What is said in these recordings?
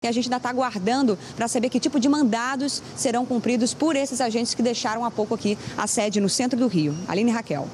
e a gente ainda está aguardando para saber que tipo de mandados serão cumpridos por esses agentes que deixaram há pouco aqui a sede no centro do Rio. Aline e Raquel.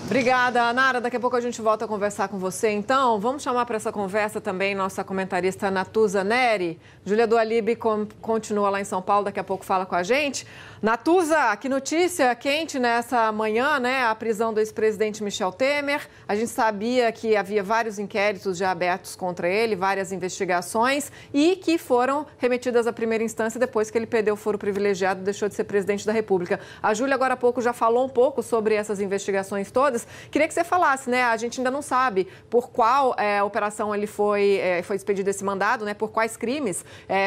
Obrigada, Nara. Daqui a pouco a gente volta a conversar com você. Então, vamos chamar para essa conversa também nossa comentarista Natuza Neri. Júlia do Alibe continua lá em São Paulo, daqui a pouco fala com a gente. Natuza, que notícia quente nessa manhã, né? A prisão do ex-presidente Michel Temer. A gente sabia que havia vários inquéritos já abertos contra ele, várias investigações e que foram remetidas à primeira instância depois que ele perdeu o foro privilegiado e deixou de ser presidente da República. A Júlia agora há pouco já falou um pouco sobre essas investigações todas. Queria que você falasse, né? A gente ainda não sabe por qual operação ele foi expedido esse mandado, né? Por quais crimes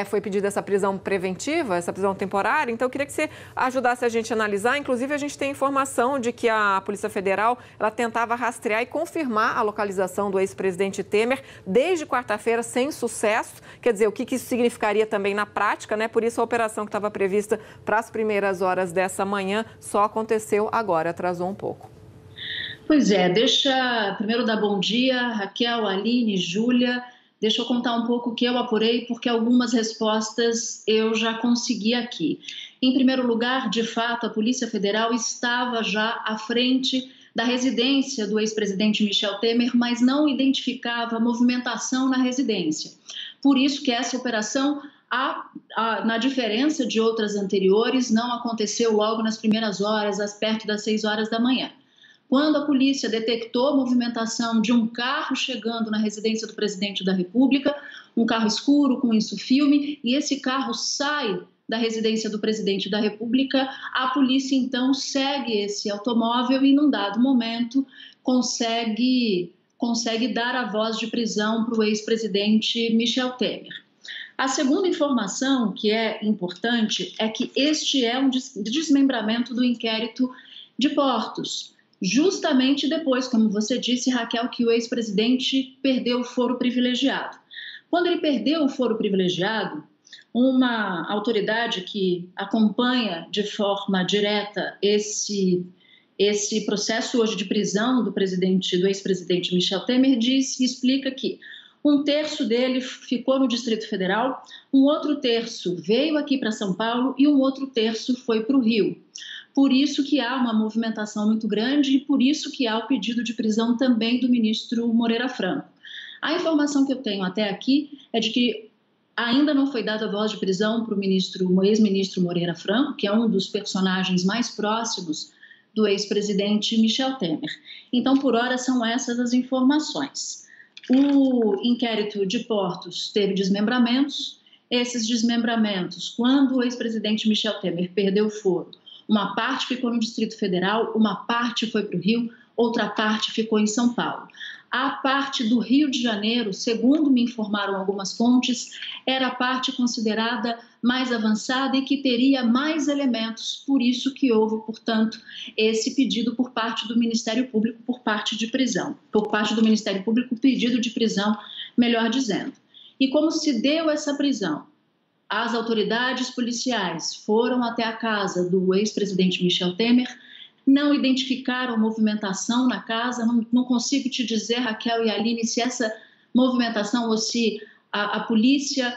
foi pedida essa prisão preventiva, essa prisão temporária. Então, eu queria que você ajudasse a gente a analisar. Inclusive, a gente tem informação de que a Polícia Federal ela tentava rastrear e confirmar a localização do ex-presidente Temer desde quarta-feira, sem sucesso. Quer dizer, o que isso significaria também na prática, né? Por isso, a operação que estava prevista para as primeiras horas dessa manhã só aconteceu agora, atrasou um pouco. Pois é, deixa primeiro dar bom dia, Raquel, Aline, Júlia. Deixa eu contar um pouco o que eu apurei, porque algumas respostas eu já consegui aqui. Em primeiro lugar, de fato, a Polícia Federal estava já à frente da residência do ex-presidente Michel Temer, mas não identificava movimentação na residência. Por isso que essa operação, na diferença de outras anteriores, não aconteceu logo nas primeiras horas, perto das 6 horas da manhã. Quando a polícia detectou a movimentação de um carro chegando na residência do presidente da República, um carro escuro com isso filme, e esse carro sai da residência do presidente da República, a polícia então segue esse automóvel e, num dado momento, consegue dar a voz de prisão para o ex-presidente Michel Temer. A segunda informação, que é importante, é que este é um desmembramento do inquérito de Portos. Justamente depois, como você disse, Raquel, que o ex-presidente perdeu o foro privilegiado. Quando ele perdeu o foro privilegiado, uma autoridade que acompanha de forma direta esse processo hoje de prisão do ex-presidente Michel Temer explica que 1/3 dele ficou no Distrito Federal, um outro terço veio aqui para São Paulo e um outro terço foi para o Rio. Por isso que há uma movimentação muito grande e por isso que há o pedido de prisão também do ministro Moreira Franco. A informação que eu tenho até aqui é de que ainda não foi dada a voz de prisão para o ex-ministro Moreira Franco, que é um dos personagens mais próximos do ex-presidente Michel Temer. Então, por hora, são essas as informações. O inquérito de Portos teve desmembramentos. Esses desmembramentos, quando o ex-presidente Michel Temer perdeu o foro, uma parte ficou no Distrito Federal, uma parte foi para o Rio, outra parte ficou em São Paulo. A parte do Rio de Janeiro, segundo me informaram algumas fontes, era a parte considerada mais avançada e que teria mais elementos. Por isso que houve, portanto, esse pedido por parte do Ministério Público, por parte do Ministério Público, pedido de prisão, melhor dizendo. E como se deu essa prisão? As autoridades policiais foram até a casa do ex-presidente Michel Temer, não identificaram movimentação na casa, não consigo te dizer, Raquel e Aline, se essa movimentação ou se a polícia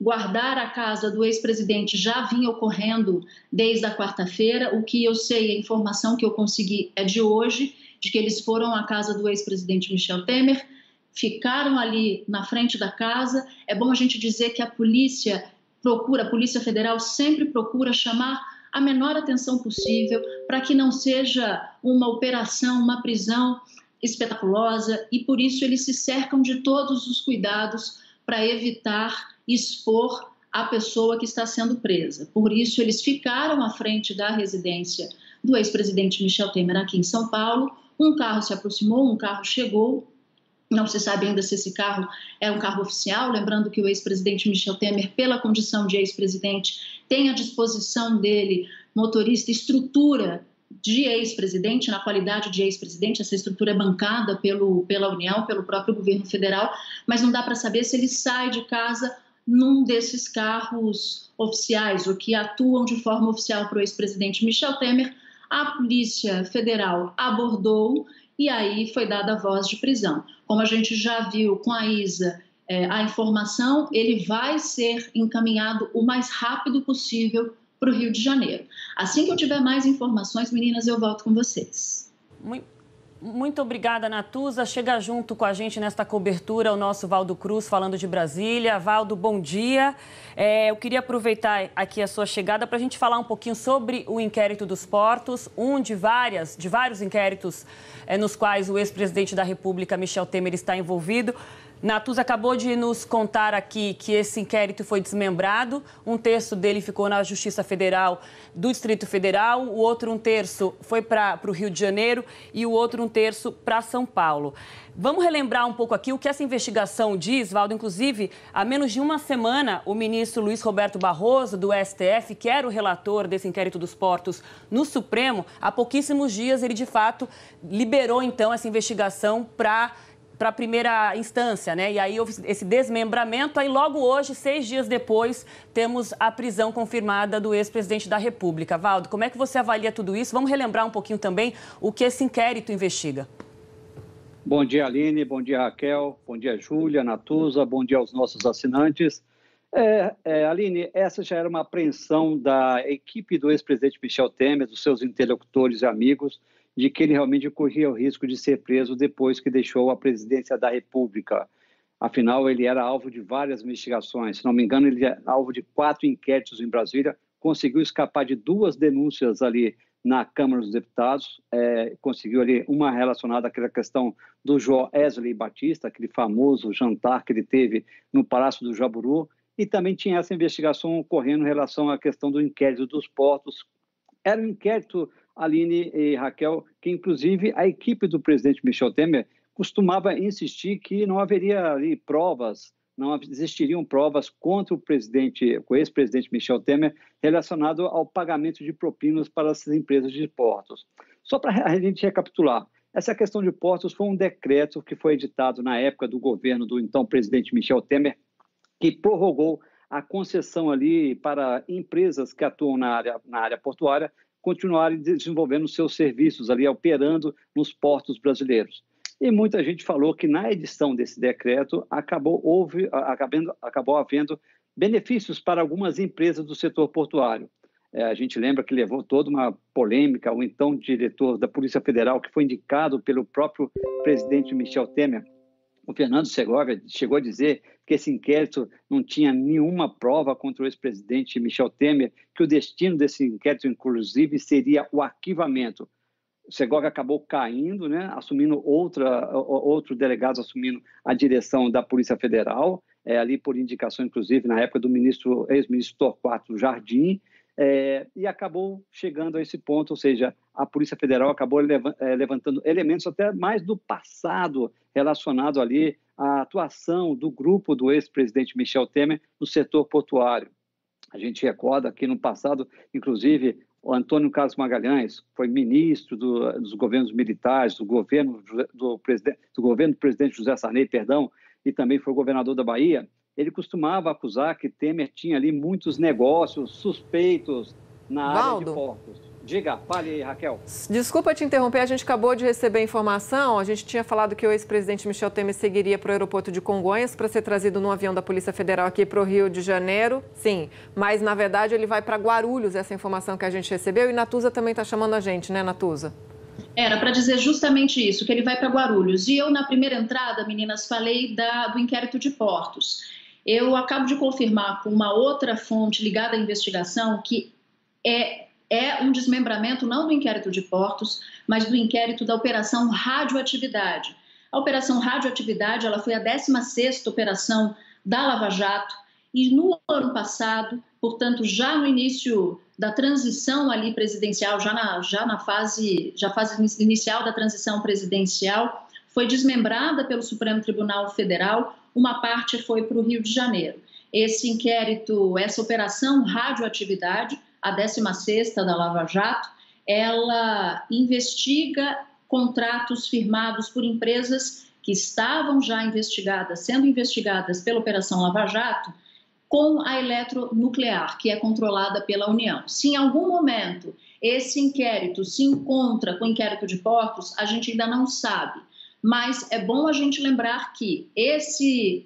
guardar a casa do ex-presidente já vinha ocorrendo desde a quarta-feira. O que eu sei, a informação que eu consegui é de hoje, de que eles foram à casa do ex-presidente Michel Temer, ficaram ali na frente da casa. É bom a gente dizer que a Polícia Federal sempre procura chamar a menor atenção possível para que não seja uma operação, uma prisão espetaculosa, e por isso eles se cercam de todos os cuidados para evitar expor a pessoa que está sendo presa. Por isso eles ficaram à frente da residência do ex-presidente Michel Temer aqui em São Paulo. Um carro se aproximou, um carro chegou. Não se sabe ainda se esse carro é um carro oficial, lembrando que o ex-presidente Michel Temer, pela condição de ex-presidente, tem à disposição dele motorista, estrutura de ex-presidente, na qualidade de ex-presidente. Essa estrutura é bancada pela União, pelo próprio governo federal, mas não dá para saber se ele sai de casa num desses carros oficiais, ou que atuam de forma oficial para o ex-presidente Michel Temer. A Polícia Federal abordou e aí foi dada a voz de prisão. Como a gente já viu com a Isa a informação, ele vai ser encaminhado o mais rápido possível para o Rio de Janeiro. Assim que eu tiver mais informações, meninas, eu volto com vocês. Muito obrigada, Natuza. Chega junto com a gente nesta cobertura o nosso Valdo Cruz, falando de Brasília. Valdo, bom dia. Eu queria aproveitar aqui a sua chegada para a gente falar um pouquinho sobre o inquérito dos portos, de vários inquéritos nos quais o ex-presidente da República, Michel Temer, está envolvido. Natuza acabou de nos contar aqui que esse inquérito foi desmembrado. Um terço dele ficou na Justiça Federal do Distrito Federal, o outro um terço foi para o Rio de Janeiro e o outro um terço para São Paulo. Vamos relembrar um pouco aqui o que essa investigação diz, Valdo. Inclusive, há menos de uma semana, o ministro Luiz Roberto Barroso, do STF, que era o relator desse inquérito dos portos no Supremo, há pouquíssimos dias ele, de fato, liberou, então, essa investigação para a primeira instância, né? E aí houve esse desmembramento, aí logo hoje, 6 dias depois, temos a prisão confirmada do ex-presidente da República. Valdo, como é que você avalia tudo isso? Vamos relembrar um pouquinho também o que esse inquérito investiga. Bom dia, Aline, bom dia, Raquel, bom dia, Júlia, Natuza, bom dia aos nossos assinantes. Aline, essa já era uma apreensão da equipe do ex-presidente Michel Temer, dos seus interlocutores e amigos, de que ele realmente corria o risco de ser preso depois que deixou a presidência da República. Afinal, ele era alvo de várias investigações. Se não me engano, ele era alvo de 4 inquéritos em Brasília, conseguiu escapar de 2 denúncias ali na Câmara dos Deputados, conseguiu ali uma relacionada àquela questão do Joesley Batista, aquele famoso jantar que ele teve no Palácio do Jaburu, e também tinha essa investigação ocorrendo em relação à questão do inquérito dos portos. Era um inquérito, Aline e Raquel, que inclusive a equipe do presidente Michel Temer costumava insistir que não haveria ali provas, não existiriam provas contra o ex-presidente Michel Temer relacionado ao pagamento de propinas para essas empresas de portos. Só para a gente recapitular, essa questão de portos foi um decreto que foi editado na época do governo do então presidente Michel Temer, que prorrogou a concessão ali para empresas que atuam na área portuária continuarem desenvolvendo seus serviços ali, operando nos portos brasileiros. E muita gente falou que na edição desse decreto acabou havendo benefícios para algumas empresas do setor portuário. A gente lembra que levou toda uma polêmica, o então diretor da Polícia Federal, que foi indicado pelo próprio presidente Michel Temer, o Fernando Segovia, chegou a dizer que esse inquérito não tinha nenhuma prova contra o ex-presidente Michel Temer, que o destino desse inquérito, inclusive, seria o arquivamento. O Segovia acabou caindo, né, assumindo outro delegado assumindo a direção da Polícia Federal, ali por indicação, inclusive, na época do ex-ministro Torquato Jardim, e acabou chegando a esse ponto, ou seja, a Polícia Federal acabou levantando elementos até mais do passado relacionado ali à atuação do grupo do ex-presidente Michel Temer no setor portuário. A gente recorda que no passado, inclusive, o Antônio Carlos Magalhães foi ministro dos governos militares, do governo do presidente José Sarney, e também foi governador da Bahia. Ele costumava acusar que Temer tinha ali muitos negócios suspeitos na área de portos. Diga, fale aí, Raquel. Desculpa te interromper, a gente acabou de receber informação, a gente tinha falado que o ex-presidente Michel Temer seguiria para o aeroporto de Congonhas para ser trazido num avião da Polícia Federal aqui para o Rio de Janeiro. Sim, mas na verdade ele vai para Guarulhos, essa informação que a gente recebeu, e Natuza também está chamando a gente, né, Natuza? Era para dizer justamente isso, que ele vai para Guarulhos. E eu, na primeira entrada, meninas, falei do inquérito de portos. Eu acabo de confirmar com uma outra fonte ligada à investigação que é um desmembramento não do inquérito de portos, mas do inquérito da Operação Radioatividade. A Operação Radioatividade ela foi a 16ª operação da Lava Jato e no ano passado, portanto, já no início da transição ali presidencial, já na fase inicial da transição presidencial, foi desmembrada pelo Supremo Tribunal Federal, uma parte foi para o Rio de Janeiro. Esse inquérito, essa Operação Radioatividade, a 16ª da Lava Jato, ela investiga contratos firmados por empresas que estavam já sendo investigadas pela Operação Lava Jato, com a eletronuclear, que é controlada pela União. Se em algum momento esse inquérito se encontra com o inquérito de portos, a gente ainda não sabe. Mas é bom a gente lembrar que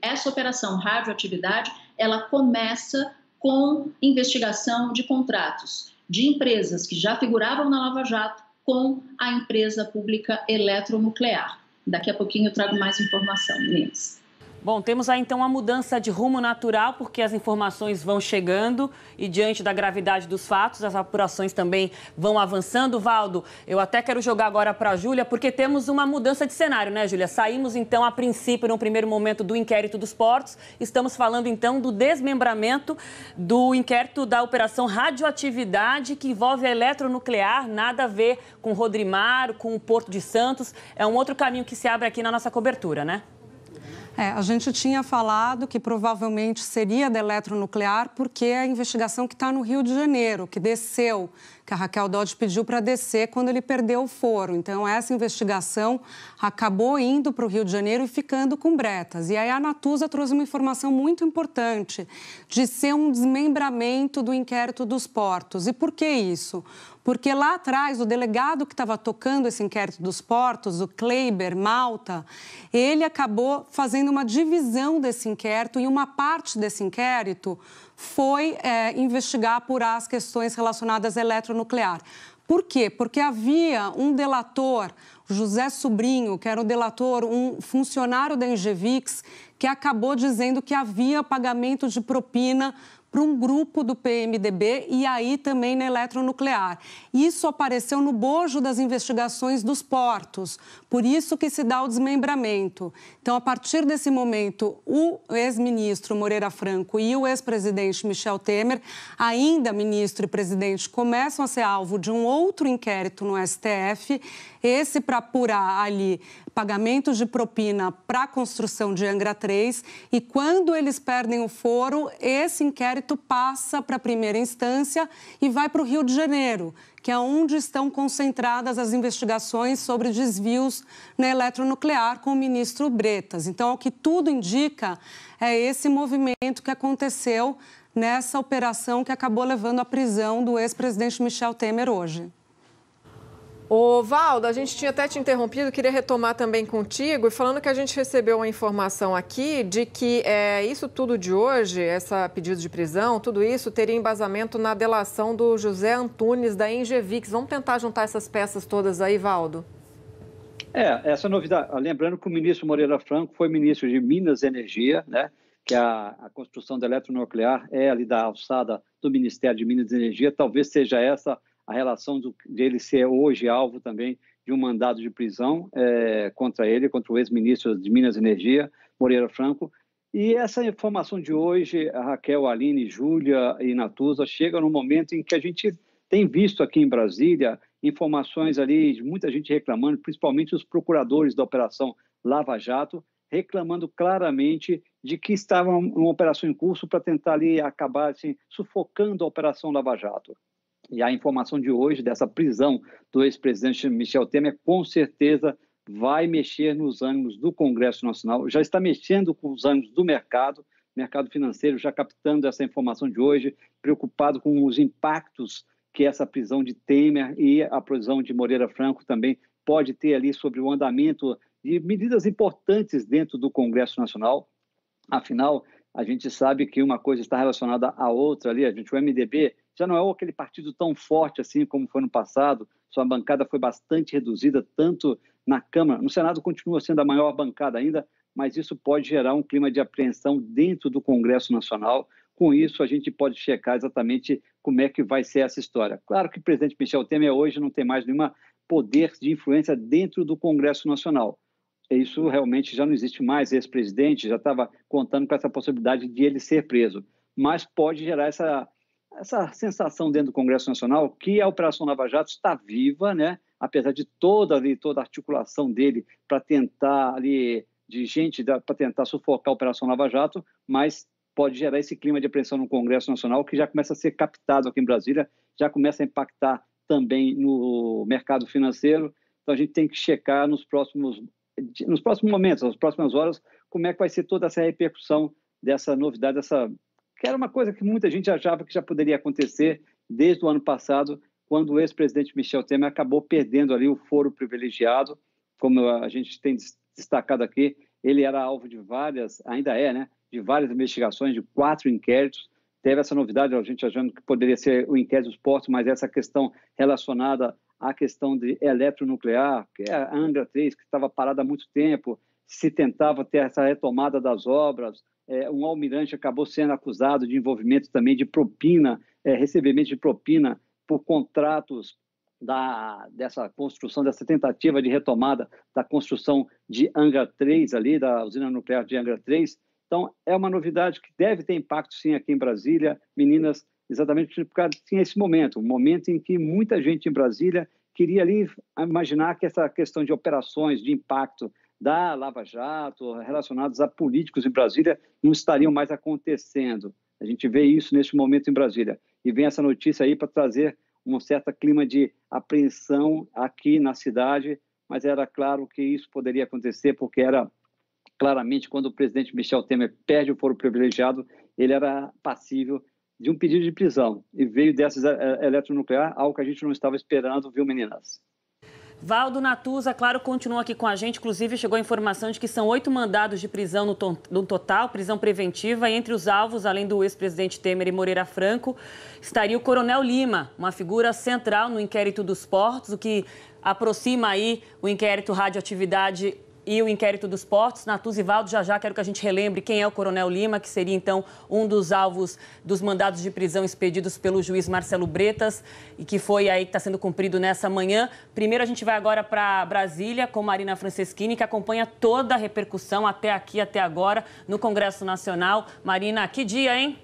essa operação radioatividade, ela começa com investigação de contratos de empresas que já figuravam na Lava Jato com a empresa pública Eletronuclear. Daqui a pouquinho eu trago mais informação, meninas. Bom, temos aí então uma mudança de rumo natural, porque as informações vão chegando e diante da gravidade dos fatos, as apurações também vão avançando. Valdo, eu até quero jogar agora para a Júlia, porque temos uma mudança de cenário, né, Júlia? Saímos então, a princípio, no primeiro momento, do inquérito dos portos. Estamos falando então do desmembramento do inquérito da Operação Radioatividade, que envolve a Eletronuclear, nada a ver com Rodrimar, com o Porto de Santos. É um outro caminho que se abre aqui na nossa cobertura, né? A gente tinha falado que provavelmente seria da Eletronuclear, porque é a investigação que está no Rio de Janeiro, que desceu, que a Raquel Dodge pediu para descer quando ele perdeu o foro. Então, essa investigação acabou indo para o Rio de Janeiro e ficando com bretas. E aí a Natuza trouxe uma informação muito importante de ser um desmembramento do inquérito dos portos. E por que isso? Porque lá atrás, o delegado que estava tocando esse inquérito dos portos, o Kleiber Malta, ele acabou fazendo uma divisão desse inquérito e uma parte desse inquérito foi investigar, apurar as questões relacionadas à eletronuclear. Por quê? Porque havia um delator, José Sobrinho, que era o delator, um funcionário da Engevix, que acabou dizendo que havia pagamento de propina para um grupo do PMDB e aí também na Eletronuclear. Isso apareceu no bojo das investigações dos portos, por isso que se dá o desmembramento. Então, a partir desse momento, o ex-ministro Moreira Franco e o ex-presidente Michel Temer, ainda ministro e presidente, começam a ser alvo de um outro inquérito no STF, esse para apurar ali pagamentos de propina para a construção de Angra 3, e quando eles perdem o foro, esse inquérito passa para a primeira instância e vai para o Rio de Janeiro, que é onde estão concentradas as investigações sobre desvios na Eletronuclear com o ministro Bretas. Então, o que tudo indica é esse movimento que aconteceu nessa operação que acabou levando à prisão do ex-presidente Michel Temer hoje. Ô, Valdo, a gente tinha até te interrompido, queria retomar também contigo, e falando que a gente recebeu uma informação aqui de que isso tudo de hoje, essa pedido de prisão, tudo isso teria embasamento na delação do José Antunes da Engevix. Vamos tentar juntar essas peças todas aí, Valdo? Essa novidade, lembrando que o ministro Moreira Franco foi ministro de Minas e Energia, né? Que a construção da eletronuclear é ali da alçada do Ministério de Minas e Energia, talvez seja essa a relação dele ser hoje alvo também de um mandado de prisão contra ele, contra o ex-ministro de Minas e Energia, Moreira Franco. E essa informação de hoje, a Raquel, a Aline, Júlia e Natuza, chega no momento em que a gente tem visto aqui em Brasília informações ali de muita gente reclamando, principalmente os procuradores da Operação Lava Jato, reclamando claramente de que estava uma operação em curso para tentar ali acabar assim, sufocando a Operação Lava Jato. E a informação de hoje, dessa prisão do ex-presidente Michel Temer, com certeza vai mexer nos ânimos do Congresso Nacional, já está mexendo com os ânimos do mercado financeiro, já captando essa informação de hoje, preocupado com os impactos que essa prisão de Temer e a prisão de Moreira Franco também pode ter ali sobre o andamento de medidas importantes dentro do Congresso Nacional. Afinal, a gente sabe que uma coisa está relacionada à outra ali, o MDB já não é aquele partido tão forte assim como foi no passado, sua bancada foi bastante reduzida, tanto na Câmara, no Senado continua sendo a maior bancada ainda, mas isso pode gerar um clima de apreensão dentro do Congresso Nacional. Com isso, a gente pode checar exatamente como é que vai ser essa história. Claro que o presidente Michel Temer hoje não tem mais nenhum poder de influência dentro do Congresso Nacional. Isso realmente já não existe mais, esse presidente já estava contando com essa possibilidade de ele ser preso, mas pode gerar essa sensação dentro do Congresso Nacional que a Operação Lava Jato está viva, né? Apesar de toda a articulação dele para tentar para tentar sufocar a Operação Lava Jato, mas pode gerar esse clima de apreensão no Congresso Nacional que já começa a ser captado aqui em Brasília, já começa a impactar também no mercado financeiro. Então a gente tem que checar nos próximos momentos, nas próximas horas, como é que vai ser toda essa repercussão dessa novidade, que era uma coisa que muita gente achava que já poderia acontecer desde o ano passado, quando o ex-presidente Michel Temer acabou perdendo ali o foro privilegiado, como a gente tem destacado aqui, ele era alvo de várias, ainda é, né, de várias investigações, de 4 inquéritos. Teve essa novidade, a gente achando que poderia ser o inquérito dos portos, mas essa questão relacionada à questão de eletronuclear, que é a Angra 3, que estava parada há muito tempo, se tentava ter essa retomada das obras. Um almirante acabou sendo acusado de envolvimento também de propina, recebimento de propina por contratos dessa construção, dessa tentativa de retomada da construção de Angra 3 ali, da usina nuclear de Angra 3. Então, é uma novidade que deve ter impacto, sim, aqui em Brasília. Meninas, exatamente por causa tinha esse momento, um momento em que muita gente em Brasília queria ali imaginar que essa questão de operações, de impacto da Lava Jato, relacionados a políticos em Brasília, não estariam mais acontecendo. A gente vê isso neste momento em Brasília. E vem essa notícia aí para trazer um certo clima de apreensão aqui na cidade, mas era claro que isso poderia acontecer porque era claramente quando o presidente Michel Temer perde o foro privilegiado, ele era passível de um pedido de prisão. E veio dessas eletronuclear, algo que a gente não estava esperando, viu, meninas? Valdo Natuza, claro, continua aqui com a gente. Inclusive, chegou a informação de que são 8 mandados de prisão no total, prisão preventiva. E entre os alvos, além do ex-presidente Temer e Moreira Franco, estaria o Coronel Lima, uma figura central no inquérito dos portos, o que aproxima aí o inquérito radioatividade e o inquérito dos portos. Natuza e Valdo, já quero que a gente relembre quem é o Coronel Lima, que seria, então, um dos alvos dos mandados de prisão expedidos pelo juiz Marcelo Bretas e que foi aí que está sendo cumprido nessa manhã. Primeiro, a gente vai agora para Brasília com Marina Franceschini, que acompanha toda a repercussão até aqui, até agora, no Congresso Nacional. Marina, que dia, hein?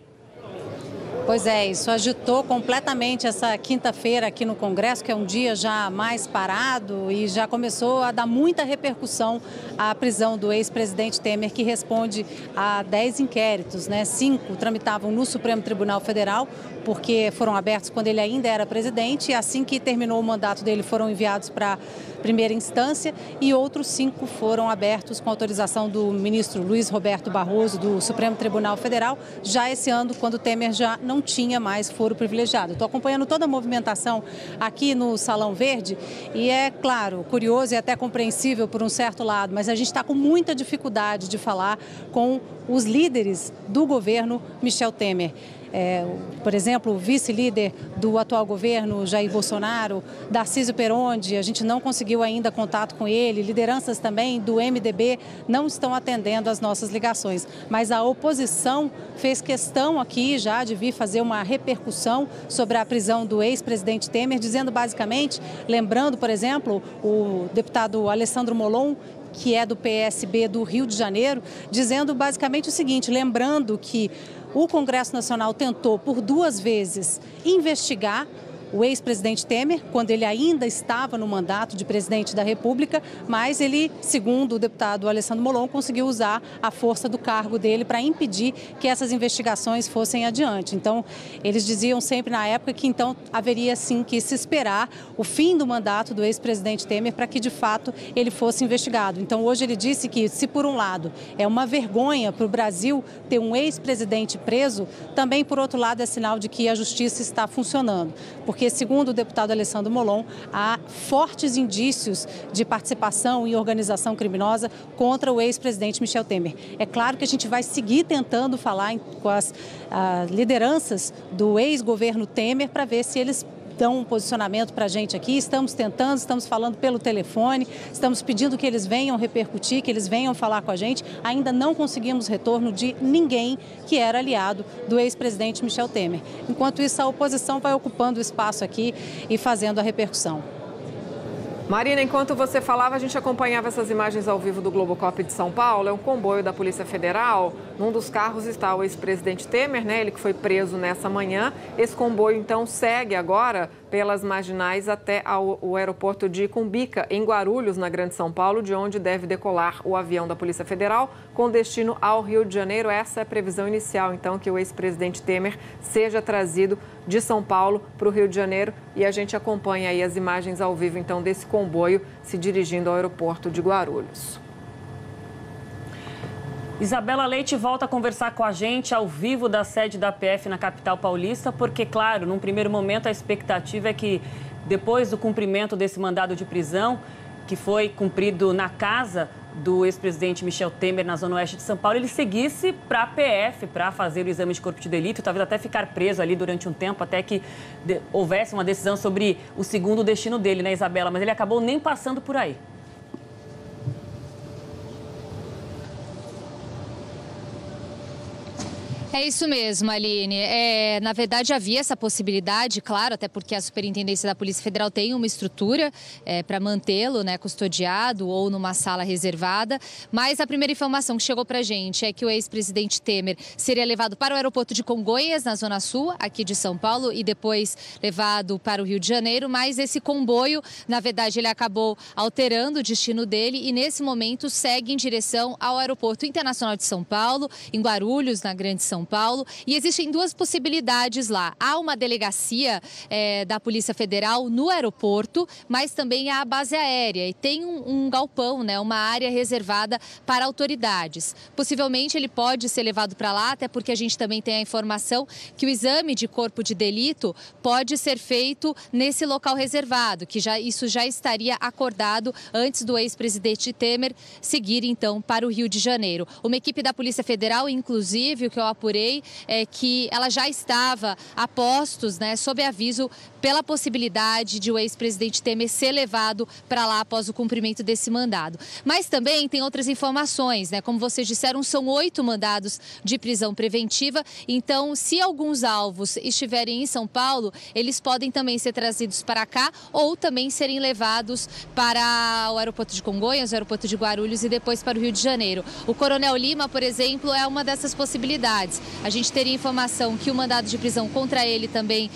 Pois é, isso agitou completamente essa quinta-feira aqui no Congresso, que é um dia já mais parado e já começou a dar muita repercussão à prisão do ex-presidente Temer, que responde a 10 inquéritos, né? 5 tramitavam no Supremo Tribunal Federal, porque foram abertos quando ele ainda era presidente, e assim que terminou o mandato dele foram enviados para primeira instância, e outros 5 foram abertos com autorização do ministro Luiz Roberto Barroso, do Supremo Tribunal Federal, já esse ano, quando Temer já não tinha mais foro privilegiado. Estou acompanhando toda a movimentação aqui no Salão Verde e é, claro, curioso e até compreensível por um certo lado, mas a gente está com muita dificuldade de falar com os líderes do governo Michel Temer. Por exemplo, o vice-líder do atual governo, Jair Bolsonaro, Tarcísio Peronde, a gente não conseguiu ainda contato com ele, lideranças também do MDB não estão atendendo as nossas ligações. Mas a oposição fez questão aqui já de vir fazer uma repercussão sobre a prisão do ex-presidente Temer, dizendo basicamente, lembrando, por exemplo, o deputado Alessandro Molon, que é do PSB do Rio de Janeiro, dizendo basicamente o seguinte, lembrando que o Congresso Nacional tentou por 2 vezes investigar o ex-presidente Temer, quando ele ainda estava no mandato de presidente da República, mas ele, segundo o deputado Alessandro Molon, conseguiu usar a força do cargo dele para impedir que essas investigações fossem adiante. Então, eles diziam sempre na época que então haveria sim que se esperar o fim do mandato do ex-presidente Temer para que de fato ele fosse investigado. Então, hoje ele disse que se por um lado é uma vergonha para o Brasil ter um ex-presidente preso, também por outro lado é sinal de que a justiça está funcionando, porque segundo o deputado Alessandro Molon, há fortes indícios de participação em organização criminosa contra o ex-presidente Michel Temer. É claro que a gente vai seguir tentando falar com as lideranças do ex-governo Temer para ver se eles dão um posicionamento para a gente aqui. Estamos tentando, estamos falando pelo telefone, estamos pedindo que eles venham repercutir, que eles venham falar com a gente. Ainda não conseguimos retorno de ninguém que era aliado do ex-presidente Michel Temer. Enquanto isso, a oposição vai ocupando o espaço aqui e fazendo a repercussão. Marina, enquanto você falava, a gente acompanhava essas imagens ao vivo do Globocop de São Paulo. É um comboio da Polícia Federal. Num dos carros está o ex-presidente Temer, né? Ele que foi preso nessa manhã. Esse comboio, então, segue agora pelas marginais até o aeroporto de Cumbica, em Guarulhos, na Grande São Paulo, de onde deve decolar o avião da Polícia Federal com destino ao Rio de Janeiro. Essa é a previsão inicial, então, que o ex-presidente Temer seja trazido de São Paulo para o Rio de Janeiro. E a gente acompanha aí as imagens ao vivo, então, desse comboio se dirigindo ao aeroporto de Guarulhos. Isabela Leite volta a conversar com a gente ao vivo da sede da PF na capital paulista, porque, claro, num primeiro momento a expectativa é que depois do cumprimento desse mandado de prisão, que foi cumprido na casa do ex-presidente Michel Temer na Zona Oeste de São Paulo, ele seguisse para a PF, para fazer o exame de corpo de delito, talvez até ficar preso ali durante um tempo, até que houvesse uma decisão sobre o segundo destino dele, né, Isabela? Mas ele acabou nem passando por aí. É isso mesmo, Aline. Na verdade, havia essa possibilidade, claro, até porque a Superintendência da Polícia Federal tem uma estrutura para mantê-lo, né, custodiado ou numa sala reservada. Mas a primeira informação que chegou para a gente é que o ex-presidente Temer seria levado para o aeroporto de Congonhas, na Zona Sul, aqui de São Paulo, e depois levado para o Rio de Janeiro. Mas esse comboio, na verdade, ele acabou alterando o destino dele e, nesse momento, segue em direção ao Aeroporto Internacional de São Paulo, em Guarulhos, na Grande São Paulo, e existem duas possibilidades lá. Há uma delegacia da Polícia Federal no aeroporto, mas também há a base aérea e tem um galpão, né, uma área reservada para autoridades. Possivelmente ele pode ser levado para lá, até porque a gente também tem a informação que o exame de corpo de delito pode ser feito nesse local reservado, que isso já estaria acordado antes do ex-presidente Temer seguir então para o Rio de Janeiro. Uma equipe da Polícia Federal, inclusive, o que eu apurei é que ela já estava a postos, né, sob aviso pela possibilidade de o ex-presidente Temer ser levado para lá após o cumprimento desse mandado. Mas também tem outras informações, né? Como vocês disseram, são 8 mandados de prisão preventiva. Então, se alguns alvos estiverem em São Paulo, eles podem também ser trazidos para cá ou também serem levados para o aeroporto de Congonhas, o aeroporto de Guarulhos e depois para o Rio de Janeiro. O Coronel Lima, por exemplo, é uma dessas possibilidades. A gente teria informação que o mandado de prisão contra ele também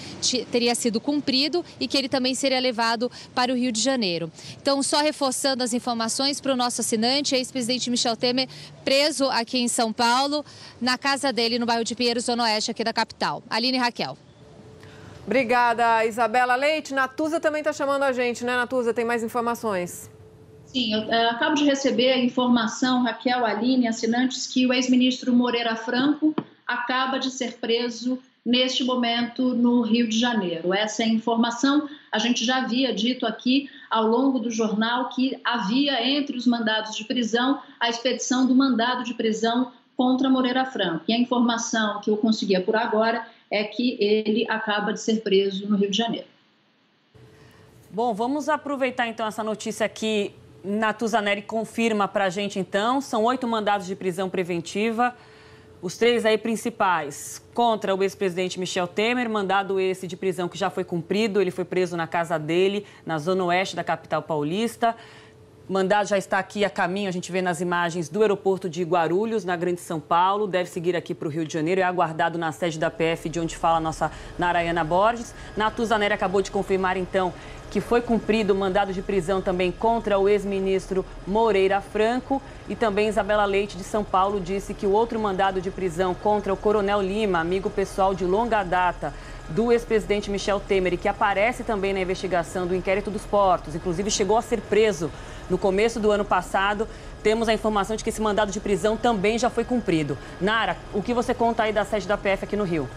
teria sido cumprido e que ele também seria levado para o Rio de Janeiro. Então, só reforçando as informações para o nosso assinante, ex-presidente Michel Temer preso aqui em São Paulo, na casa dele no bairro de Pinheiros, Zona Oeste, aqui da capital. Aline e Raquel. Obrigada, Isabela Leite. Natuza também está chamando a gente, né, Natuza? Tem mais informações? Sim, eu acabo de receber a informação, Raquel, Aline, assinantes, que o ex-ministro Moreira Franco acaba de ser preso neste momento no Rio de Janeiro. Essa é a informação. A gente já havia dito aqui ao longo do jornal que havia entre os mandados de prisão a expedição do mandado de prisão contra Moreira Franco. E a informação que eu consegui por agora é que ele acaba de ser preso no Rio de Janeiro. Bom, vamos aproveitar então essa notícia aqui. Natuza Neri confirma para a gente então. São 8 mandados de prisão preventiva. Os 3 aí principais contra o ex-presidente Michel Temer, mandado esse de prisão que já foi cumprido, ele foi preso na casa dele, na Zona Oeste da capital paulista. O mandado já está aqui a caminho, a gente vê nas imagens do aeroporto de Guarulhos, na Grande São Paulo, deve seguir aqui para o Rio de Janeiro, é aguardado na sede da PF, de onde fala a nossa Narayana Borges. Natuza Neri acabou de confirmar então que foi cumprido o mandado de prisão também contra o ex-ministro Moreira Franco. E também Isabela Leite, de São Paulo, disse que o outro mandado de prisão contra o Coronel Lima, amigo pessoal de longa data do ex-presidente Michel Temer, e que aparece também na investigação do inquérito dos portos, inclusive chegou a ser preso no começo do ano passado. Temos a informação de que esse mandado de prisão também já foi cumprido. Nara, o que você conta aí da sede da PF aqui no Rio?